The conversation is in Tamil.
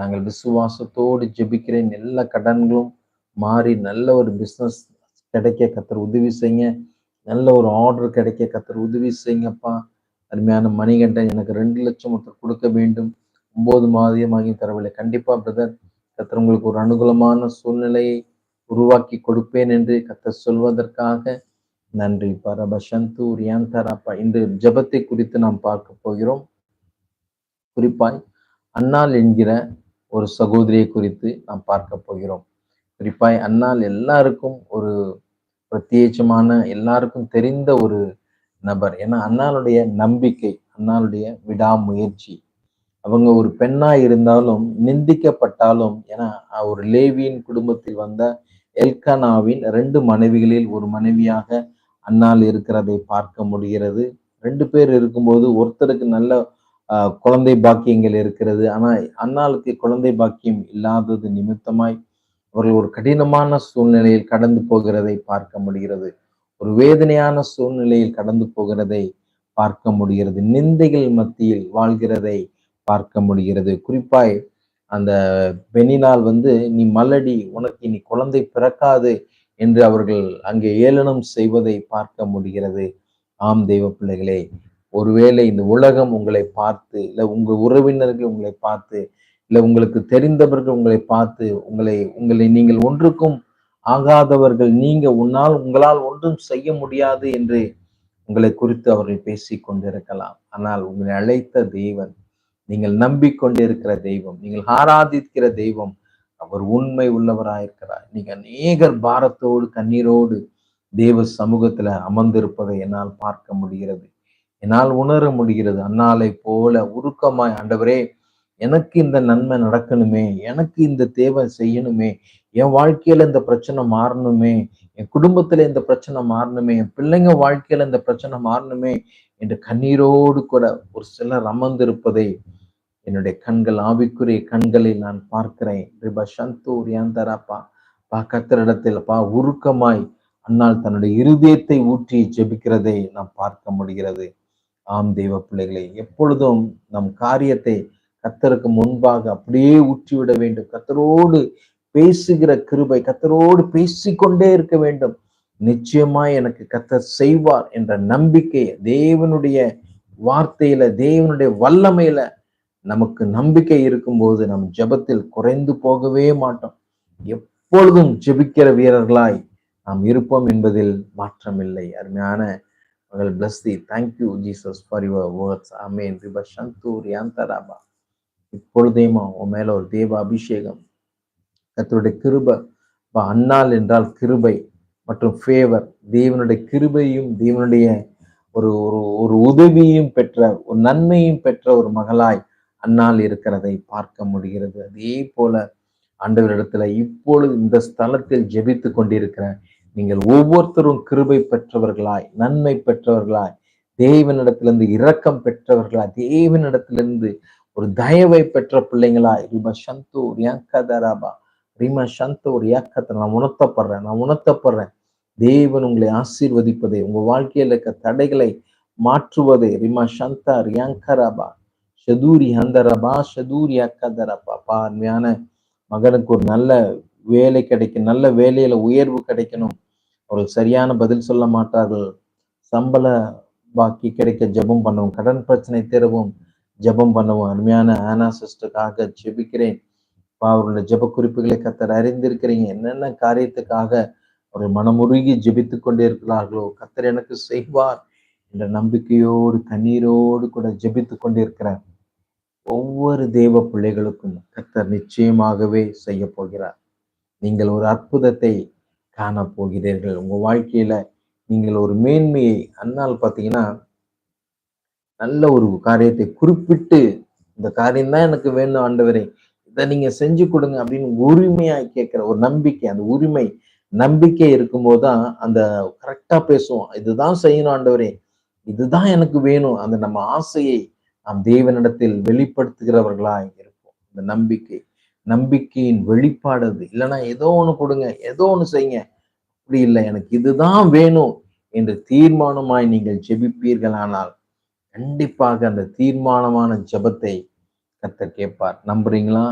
நாங்கள் விசுவாசத்தோடு ஜெபிக்கிறேன். எல்லா கடன்களும் மாறி நல்ல ஒரு பிசினஸ் கிடைக்க கர்த்தர் உதவி செய்யுங்க. நல்ல ஒரு ஆர்டர் கிடைக்க கர்த்தர் உதவி செய்யுங்கப்பா. அருமையான மணிகண்டன் எனக்கு 2,00,000 ஒருத்தர் கொடுக்க வேண்டும். 9 மாதமாகியும் தரவில்லை. கண்டிப்பா பிரதர், கர்த்தர் உங்களுக்கு ஒரு அனுகூலமான சூழ்நிலையை உருவாக்கி கொடுப்பேன் என்று கர்த்தர் சொல்வதற்காக நன்றி. பரபஷந்து ரியாந்தரப்பா. இன்று ஜெபத்தை குறித்து நாம் பார்க்க போகிறோம். குறிப்பாய் அன்னாள் என்கிற ஒரு சகோதரியை குறித்து நாம் பார்க்க போகிறோம். குறிப்பாய் அன்னாள் எல்லாருக்கும் ஒரு பிரத்யேகமான, எல்லாருக்கும் தெரிந்த ஒரு நபர். ஏன்னா அன்னாளுடைய நம்பிக்கை, அன்னாளுடைய விடாமுயற்சி. அவங்க ஒரு பெண்ணா இருந்தாலும் நிந்திக்கப்பட்டாலும், ஏன்னா ஒரு லேவியின் குடும்பத்தில் வந்த எல்கானாவின் 2 மனைவிகளில் ஒரு மனைவியாக அன்னாள் இருக்கிறதை பார்க்க முடிகிறது. 2 பேர் இருக்கும்போது ஒருத்தருக்கு நல்ல குழந்தை பாக்கியங்கள் இருக்கிறது. ஆனா அன்னாளுக்கு குழந்தை பாக்கியம் இல்லாதது நிமித்தமாய் அவர்கள் ஒரு கடினமான சூழ்நிலையில் கடந்து போகிறதை பார்க்க முடிகிறது. ஒரு வேதனையான சூழ்நிலையில் கடந்து போகிறதை பார்க்க முடிகிறது. நிந்தைகள் மத்தியில் வாழ்கிறதை பார்க்க முடிகிறது. குறிப்பாய் அந்த பெண்ணினால் நீ மலடி, உனக்கு இனி குழந்தை பிறக்காது என்று அவர்கள் அங்கே ஏளனம் செய்வதை பார்க்க முடிகிறது. ஆம் தெய்வ பிள்ளைகளே, ஒருவேளை இந்த உலகம் உங்களை பார்த்து, இல்ல உங்க உறவினர்கள் உங்களை பார்த்து, இல்ல உங்களுக்கு தெரிந்தவர்கள் உங்களை பார்த்து, உங்களை உங்களை நீங்கள் ஒன்றுக்கும் ஆகாதவர்கள், நீங்க உங்களால் ஒன்றும் செய்ய முடியாது என்று உங்களை குறித்து அவர்கள் பேசிக் கொண்டிருக்கலாம். ஆனால் உங்களை அழைத்த தெய்வன், நீங்கள் நம்பிக்கொண்டிருக்கிற தெய்வம், நீங்கள் ஆராதிக்கிற தெய்வம், அவர் உண்மை உள்ளவராயிருக்கிறார். நீங்க அநேகர் பாரத்தோடு கண்ணீரோடு தேவ சமூகத்துல அமர்ந்திருப்பதை என்னால் பார்க்க முடிகிறது. என்னால் உணர முடிகிறது. அன்னாளை போல உருக்கமாய், ஆண்டவரே எனக்கு இந்த நன்மை நடக்கணுமே, எனக்கு இந்த தேவை செய்யணுமே, என் வாழ்க்கையில இந்த பிரச்சனை மாறணுமே, என் குடும்பத்துல இந்த பிரச்சனை மாறணுமே, என் பிள்ளைங்க வாழ்க்கையில இந்த பிரச்சனை மாறணுமே என்று கண்ணீரோடு கூட ஒரு சிலர் அமர்ந்திருப்பதை என்னுடைய கண்கள், ஆவிக்குரிய கண்களில் நான் பார்க்கிறேன். கர்த்தரிடத்தில் உருக்கமாய் அன்னாள் தன்னுடைய இருதயத்தை ஊற்றி ஜெபிக்கிறதை நாம் பார்க்க முடிகிறது. ஆம் தெய்வ பிள்ளைகளே, எப்பொழுதும் நம் காரியத்தை கர்த்தருக்கு முன்பாக அப்படியே ஊற்றிவிட வேண்டும். கர்த்தரோடு பேசுகிற கிருபை, கர்த்தரோடு பேசிக்கொண்டே இருக்க வேண்டும். நிச்சயமாய் எனக்கு கர்த்தர் செய்வார் என்ற நம்பிக்கை, தேவனுடைய வார்த்தையில, தேவனுடைய வல்லமையில நமக்கு நம்பிக்கை இருக்கும்போது நம் ஜெபத்தில் குறைந்து போகவே மாட்டோம். எப்பொழுதும் ஜெபிக்கிற வீரர்களாய் நாம் இருப்போம் என்பதில் மாற்றமில்லை. அருமையான மகள் பிளஸ்தி, thank you Jesus for your words. Amen. ரிபஷந்தூரியாந்தராபா. இப்பொழுதேமா உன் மேல ஒரு தேவ அபிஷேகம், கர்த்தருடைய கிருபை. அன்னாள் என்றால் கிருபை மற்றும் ஃபேவர். தேவனுடைய கிருபையும் தேவனுடைய ஒரு ஒரு ஒரு உதவியும் பெற்ற, ஒரு நன்மையும் பெற்ற ஒரு மகளாய் அன்னாள் இருக்கிறதை பார்க்க முடிகிறது. அதே போல ஆண்டவரிடத்துல இப்பொழுது இந்த ஸ்தலத்தில் ஜெபித்து கொண்டிருக்கிற நீங்கள் ஒவ்வொருத்தரும் கிருபை பெற்றவர்களாய், நன்மை பெற்றவர்களாய், தேவனிடத்திலிருந்து இரக்கம் பெற்றவர்களாய், தேவனிடத்திலிருந்து ஒரு தயவை பெற்ற பிள்ளைங்களாய் நான் உணர்த்தப்படுறேன். தேவன் உங்களை ஆசீர்வதிப்பதை, உங்க வாழ்க்கையில் இருக்க தடைகளை மாற்றுவதை அருமையான மகனுக்கு ஒரு நல்ல வேலை கிடைக்கும், நல்ல வேலையில உயர்வு கிடைக்கணும். அவர்கள் சரியான பதில் சொல்ல மாட்டார்கள். சம்பள பாக்கி கிடைக்க ஜெபம் பண்ணவும், கடன் பிரச்சனை தீரவும் ஜெபம் பண்ணவும் அருமையான ஆனா சிஸ்டருக்காக ஜெபிக்கிறேன். அவர்களுடைய ஜெப குறிப்புகளை கர்த்தர் அறிந்திருக்கிறீங்க. என்னென்ன காரியத்துக்காக அவர்கள் மனமுருகி ஜெபித்துக் கொண்டே இருக்கிறார்களோ, கர்த்தர் எனக்கு செய்வார் என்ற நம்பிக்கையோடு கண்ணீரோடு கூட ஜெபித்துக் கொண்டிருக்கிறார். ஒவ்வொரு தேவ பிள்ளைகளுக்கும் கர்த்தர் நிச்சயமாகவே செய்ய போகிறார். நீங்கள் ஒரு அற்புதத்தை காண போகிறீர்கள். உங்க வாழ்க்கையில நீங்கள் ஒரு மேன்மையை, அன்னால் பார்த்தீங்கன்னா நல்ல ஒரு காரியத்தை குறிப்பிட்டு, இந்த காரியம் தான் எனக்கு வேணும் ஆண்டவரே, இதை நீங்க செஞ்சு கொடுங்க அப்படின்னு உரிமையா கேட்கிற ஒரு நம்பிக்கை, அந்த உரிமை நம்பிக்கை இருக்கும்போதுதான் அந்த கரெக்டா பேசுவோம். இதுதான் செய்யணும் ஆண்டவரே, இதுதான் எனக்கு வேணும். அந்த நம்ம ஆசையை நாம் தேவனிடத்தில் வெளிப்படுத்துகிறவர்களாய் இருப்போம். இந்த நம்பிக்கையின் வெளிப்பாடு அது. இல்லைன்னா ஏதோ ஒண்ணு கொடுங்க, ஏதோ ஒண்ணு செய்யுங்க, அப்படி இல்லை, எனக்கு இதுதான் வேணும் என்று தீர்மானமாய் நீங்கள் ஜெபிப்பீர்களானால் கண்டிப்பாக அந்த தீர்மானமான ஜெபத்தை கர்த்தர் கேட்பார். நம்புறீங்களா?